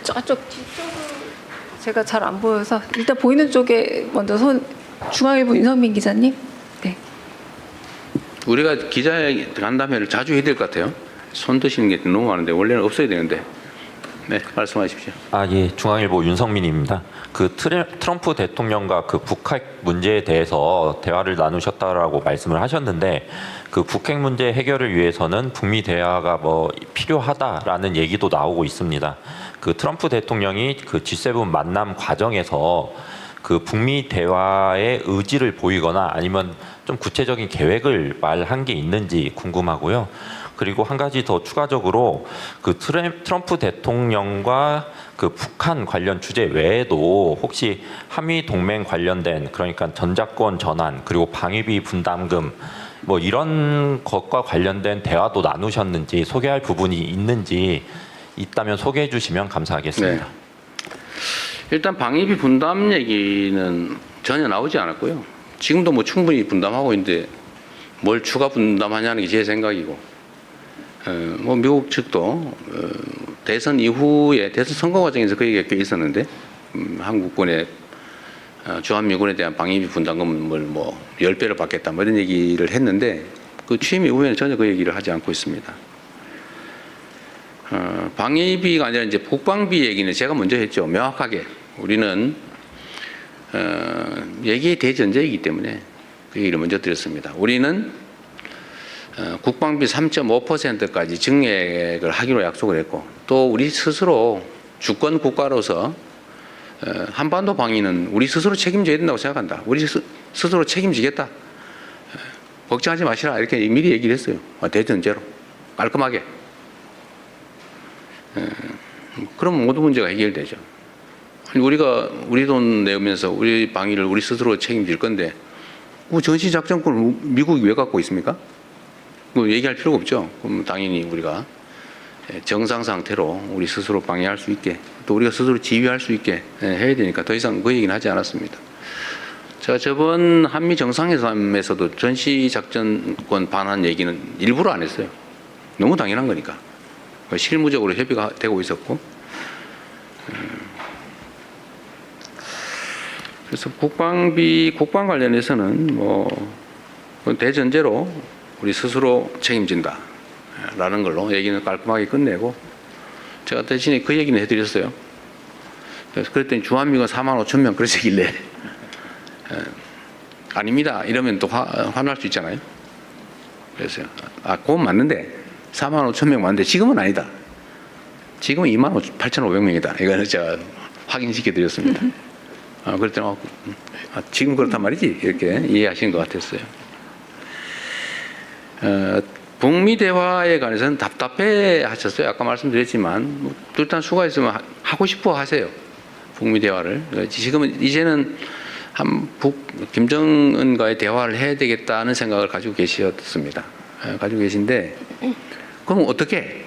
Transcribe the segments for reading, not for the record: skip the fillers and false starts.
저쪽 뒤쪽으로 제가 잘 안 보여서 일단 보이는 쪽에 먼저 중앙일보 윤성민 기자님. 네. 우리가 기자 간담회를 자주 해야 될 것 같아요. 손 드시는 게 너무 많은데 원래는 없어야 되는데. 네, 말씀하십시오. 예, 중앙일보 윤성민입니다. 그 트럼프 대통령과 그 북핵 문제에 대해서 대화를 나누셨다라고 말씀을 하셨는데, 그 북핵 문제 해결을 위해서는 북미 대화가 필요하다라는 얘기도 나오고 있습니다. 그 트럼프 대통령이 그 G7 만남 과정에서 그 북미 대화의 의지를 보이거나 아니면 좀 구체적인 계획을 말한 게 있는지 궁금하고요. 그리고 한 가지 더 추가적으로 그 트럼프 대통령과 그 북한 관련 주제 외에도 혹시 한미 동맹 관련된, 그러니까 전작권 전환 그리고 방위비 분담금 이런 것과 관련된 대화도 나누셨는지, 소개할 부분이 있는지 있다면 소개해 주시면 감사하겠습니다. 네. 일단 방위비 분담 얘기는 전혀 나오지 않았고요. 지금도 충분히 분담하고 있는데 뭘 추가 분담하냐는 게 제 생각이고, 미국 측도 대선 이후에 대선 선거 과정에서 그 얘기가 꽤 있었는데, 한국군의 주한미군에 대한 방위비 분담금을 10배를 받겠다 이런 얘기를 했는데, 그 취임 이후에는 전혀 그 얘기를 하지 않고 있습니다. 방위비가 아니라 이제 국방비 얘기는 제가 먼저 했죠. 명확하게 우리는 얘기의 대전제이기 때문에 그 얘기를 먼저 드렸습니다. 우리는 국방비 3.5%까지 증액을 하기로 약속을 했고, 또 우리 스스로 주권 국가로서 한반도 방위는 우리 스스로 책임져야 된다고 생각한다. 우리 스스로 책임지겠다. 걱정하지 마시라. 이렇게 미리 얘기를 했어요. 대전제로 깔끔하게. 그럼 모든 문제가 해결되죠. 우리가 우리 돈 내면서 우리 방위를 우리 스스로 책임질 건데, 전시작전권을 미국이 왜 갖고 있습니까? 얘기할 필요가 없죠. 그럼 당연히 우리가 정상 상태로 우리 스스로 방위할 수 있게, 또 우리가 스스로 지휘할 수 있게 해야 되니까 더 이상 그 얘기는 하지 않았습니다. 제가 저번 한미 정상회담에서도 전시작전권 반환 얘기는 일부러 안 했어요. 너무 당연한 거니까. 실무적으로 협의가 되고 있었고, 그래서 국방 관련해서는 대전제로 우리 스스로 책임진다라는 걸로 얘기는 깔끔하게 끝내고, 제가 대신에 그 얘기는 해드렸어요. 그래서 그랬더니 주한미군 45,000명 그러시길래 아닙니다 이러면 또 화날 수 있잖아요. 그래서 그건 맞는데 45,000명 맞는데 지금은 아니다. 지금은 28,500명이다. 이거는 제가 확인시켜 드렸습니다. 그랬더니 지금 그렇단 말이지 이렇게 이해하신 것 같았어요. 북미 대화에 관해서는 답답해 하셨어요. 아까 말씀드렸지만 일단 수가 있으면 하고 싶어 하세요. 북미 대화를. 이제는 김정은과의 대화를 해야 되겠다는 생각을 가지고 계셨습니다. 가지고 계신데, 그럼 어떻게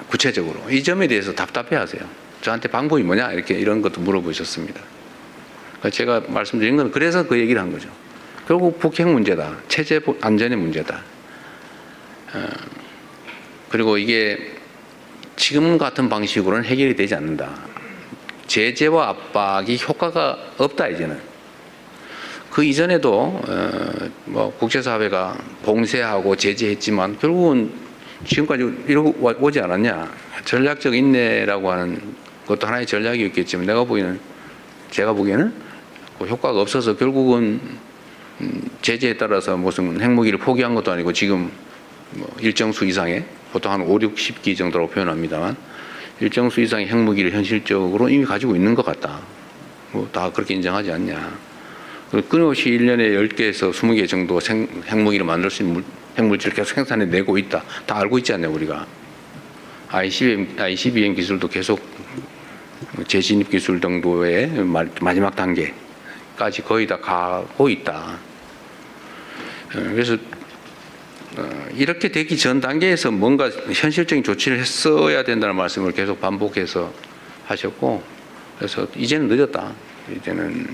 구체적으로 이 점에 대해서 답답해 하세요. 저한테 방법이 뭐냐 이런 것도 물어보셨습니다. 제가 말씀드린 건 그래서 그 얘기를 한 거죠. 결국 북핵 문제다. 체제 안전의 문제다. 그리고 이게 지금 같은 방식으로는 해결이 되지 않는다. 제재와 압박이 효과가 없다. 이제는 그 이전에도 국제사회가 봉쇄하고 제재했지만 결국은 지금까지 이러고 오지 않았냐. 전략적 인내라고 하는 것도 하나의 전략이었겠지만 제가 보기에는 효과가 없어서 결국은 제재에 따라서 무슨 핵무기를 포기한 것도 아니고 지금 일정 수 이상의, 보통 한 5, 60기 정도라고 표현합니다만, 일정 수 이상의 핵무기를 현실적으로 이미 가지고 있는 것 같다. 다 그렇게 인정하지 않냐. 끊임없이 1년에 10개에서 20개 정도 핵무기를 만들 수 있는 핵물질을 계속 생산해 내고 있다. 다 알고 있지 않냐 우리가. ICBM 기술도 계속 재진입 기술 정도의 마지막 단계까지 거의 다 가고 있다. 그래서 이렇게 되기 전 단계에서 뭔가 현실적인 조치를 했어야 된다는 말씀을 계속 반복해서 하셨고, 그래서 이제는 늦었다. 이제는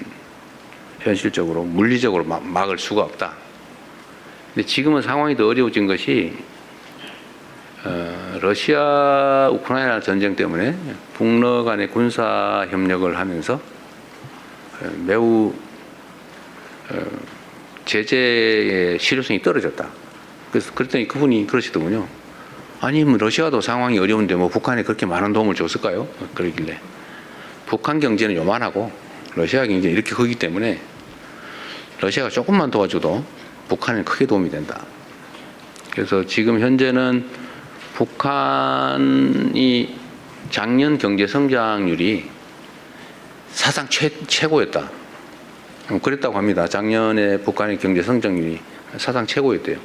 현실적으로 물리적으로 막을 수가 없다. 근데 지금은 상황이 더 어려워진 것이 러시아 우크라이나 전쟁 때문에 북러 간의 군사 협력을 하면서 매우 제재의 실효성이 떨어졌다. 그래서 그랬더니 그분이 그러시더군요. 아니 뭐 러시아도 상황이 어려운데 뭐 북한에 그렇게 많은 도움을 줬을까요? 그러길래 북한 경제는 요만하고 러시아 경제는 이렇게 크기 때문에 러시아가 조금만 도와줘도 북한에 크게 도움이 된다. 그래서 지금 현재는 북한이 작년 경제 성장률이 사상 최고였다. 그랬다고 합니다. 작년에 북한의 경제 성장률이 사상 최고였대요.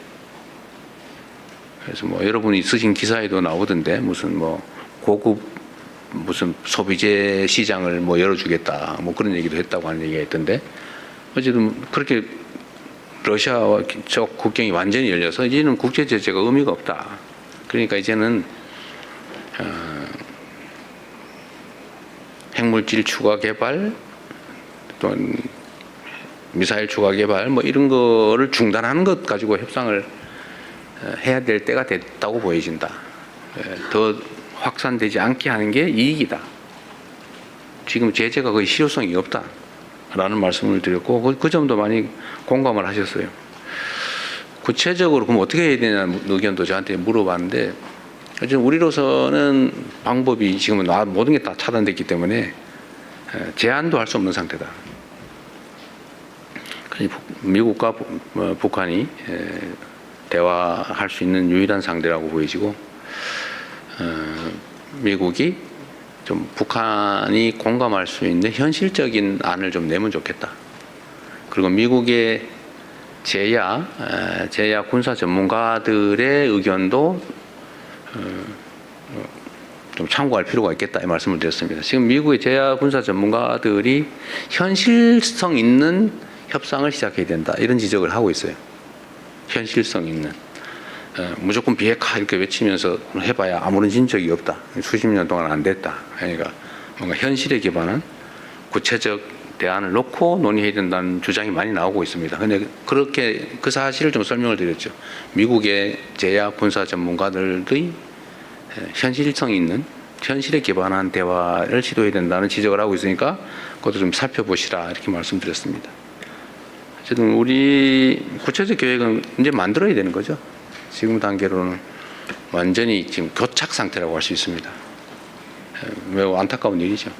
그래서 뭐 여러분이 쓰신 기사에도 나오던데 무슨 뭐 고급 무슨 소비재 시장을 뭐 열어주겠다 뭐 그런 얘기도 했다고 하는 얘기가 있던데 어쨌든 그렇게 러시아와 저 국경이 완전히 열려서 이제는 국제 제재가 의미가 없다. 그러니까 이제는 핵물질 추가 개발 또는 미사일 추가 개발 뭐 이런 거를 중단하는 것 가지고 협상을 해야 될 때가 됐다고 보여진다. 더 확산되지 않게 하는 게 이익이다. 지금 제재가 거의 실효성이 없다라는 말씀을 드렸고 그 점도 많이 공감을 하셨어요. 구체적으로 그럼 어떻게 해야 되냐는 의견도 저한테 물어봤는데 어쨌든 우리로서는 방법이 지금은 모든 게 다 차단됐기 때문에 제한도 할 수 없는 상태다. 미국과 북한이 대화할 수 있는 유일한 상대라고 보여지고 미국이 좀 북한이 공감할 수 있는 현실적인 안을 좀 내면 좋겠다. 그리고 미국의 제야 군사 전문가들의 의견도 좀 참고할 필요가 있겠다 이 말씀을 드렸습니다. 지금 미국의 제야 군사 전문가들이 현실성 있는 협상을 시작해야 된다 이런 지적을 하고 있어요. 현실성 있는 무조건 비핵화 이렇게 외치면서 해봐야 아무런 진적이 없다. 수십 년 동안 안 됐다. 그러니까 뭔가 현실에 기반한 구체적 대안을 놓고 논의해야 된다는 주장이 많이 나오고 있습니다. 그런데 그렇게 그 사실을 좀 설명을 드렸죠. 미국의 제야 군사 전문가들의 현실성 있는 현실에 기반한 대화를 시도해야 된다는 지적을 하고 있으니까 그것도 좀 살펴보시라 이렇게 말씀드렸습니다. 어쨌든 우리 구체적 계획은 이제 만들어야 되는 거죠. 지금 단계로는 완전히 지금 교착 상태라고 할 수 있습니다. 매우 안타까운 일이죠.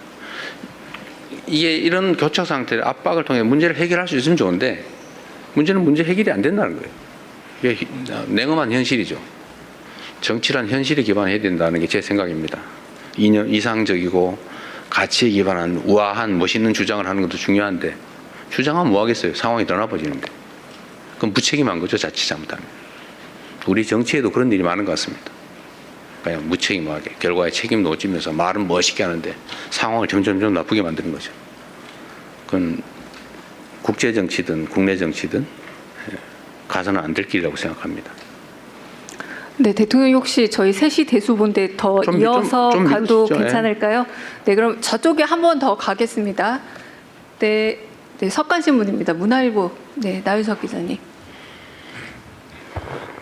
이게 이런 교착 상태의 압박을 통해 문제를 해결할 수 있으면 좋은데 문제는 문제 해결이 안 된다는 거예요. 이게 냉엄한 현실이죠. 정치란 현실에 기반해야 된다는 게 제 생각입니다. 이상적이고 가치에 기반한 우아한 멋있는 주장을 하는 것도 중요한데 주장하면 뭐 하겠어요. 상황이 더 나빠지는데. 그럼 무책임한 거죠. 자칫 잘못하면. 우리 정치에도 그런 일이 많은 것 같습니다. 그냥 무책임하게 결과에 책임도 못 지면서 말은 멋있게 하는데 상황을 점점 나쁘게 만드는 거죠. 그건 국제 정치든 국내 정치든 가서는 안 될 길이라고 생각합니다. 네, 대통령이 혹시 저희 셋이 대수 본데 더 이어서 가도 괜찮을까요? 네, 그럼 저쪽에 한 번 더 가겠습니다. 네, 석간신문입니다. 문화일보, 네, 나유석 기자님.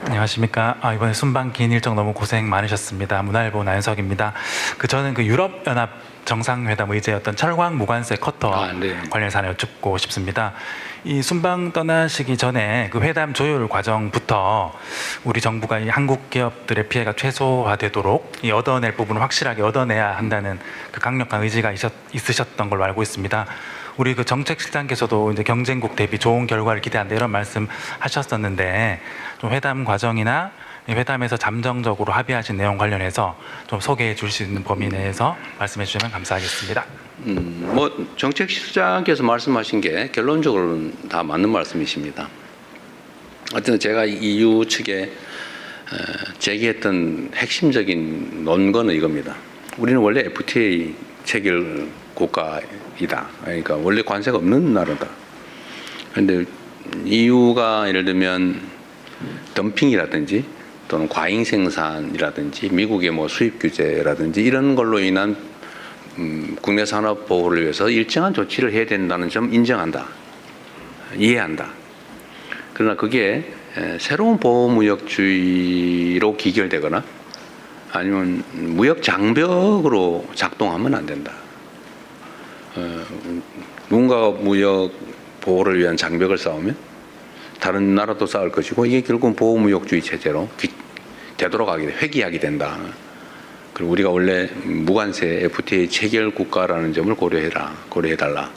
안녕하십니까. 이번에 순방 긴 일정 너무 고생 많으셨습니다. 문화일보 나윤석입니다. 저는 유럽연합 정상회담 의제였던 철광 무관세 커터 관련 사안을 여쭙고 싶습니다. 이 순방 떠나시기 전에 회담 조율 과정부터 우리 정부가 이 한국 기업들의 피해가 최소화되도록 이 얻어낼 부분을 확실하게 얻어내야 한다는 강력한 의지가 있으셨던 걸로 알고 있습니다. 우리 정책실장께서도 이제 경쟁국 대비 좋은 결과를 기대한다 이런 말씀하셨었는데 좀 회담 과정이나 회담에서 잠정적으로 합의하신 내용 관련해서 좀 소개해 줄 수 있는 범위 내에서 말씀해 주시면 감사하겠습니다. 뭐 정책실장께서 말씀하신 게 결론적으로는 다 맞는 말씀이십니다. 하여튼 제가 EU 측에 제기했던 핵심적인 논거는 이겁니다. 우리는 원래 FTA 체결 국가이다. 그러니까 원래 관세가 없는 나라다. 그런데 EU가 예를 들면 덤핑이라든지 또는 과잉 생산이라든지 미국의 뭐 수입 규제라든지 이런 걸로 인한 국내 산업 보호를 위해서 일정한 조치를 해야 된다는 점 인정한다. 이해한다. 그러나 그게 새로운 보호무역주의로 기결되거나 아니면 무역 장벽으로 작동하면 안 된다. 누군가가 무역 보호를 위한 장벽을 쌓으면 다른 나라도 쌓을 것이고 이게 결국은 보호무역주의 체제로 되돌아가게 회귀하게 된다. 그리고 우리가 원래 무관세 FTA 체결 국가라는 점을 고려해달라.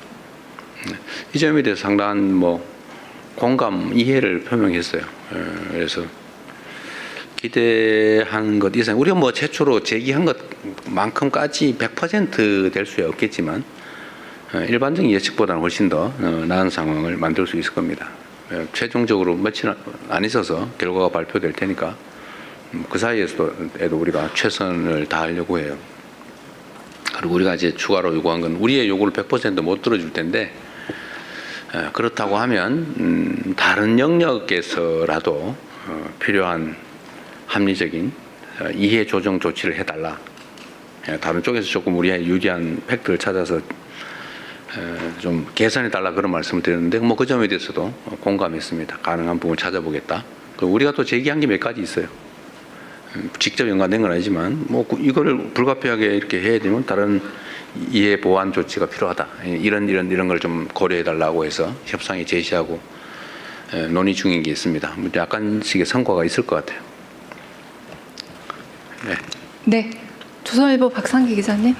이 점에 대해서 상당한 공감, 이해를 표명했어요. 그래서 기대한 것 이상 우리가 최초로 제기한 것만큼까지 100% 될 수야 없겠지만 일반적인 예측보다는 훨씬 더 나은 상황을 만들 수 있을 겁니다. 최종적으로 며칠 안 있어서 결과가 발표될 테니까 그 사이에서도 우리가 최선을 다하려고 해요. 그리고 우리가 이제 추가로 요구한 건 우리의 요구를 100% 못 들어줄 텐데 그렇다고 하면 다른 영역에서라도 필요한 합리적인 이해 조정 조치를 해달라. 다른 쪽에서 조금 우리의 유리한 팩트를 찾아서 좀 개선해달라 그런 말씀을 드렸는데 그 점에 대해서도 공감했습니다. 가능한 부분을 찾아보겠다. 우리가 또 제기한 게 몇 가지 있어요. 직접 연관된 건 아니지만 이거를 불가피하게 이렇게 해야 되면 다른 이해 보완 조치가 필요하다. 이런 걸 좀 고려해달라고 해서 협상에 제시하고 논의 중인 게 있습니다. 약간씩의 성과가 있을 것 같아요. 네. 네. 조선일보 박상기 기자님.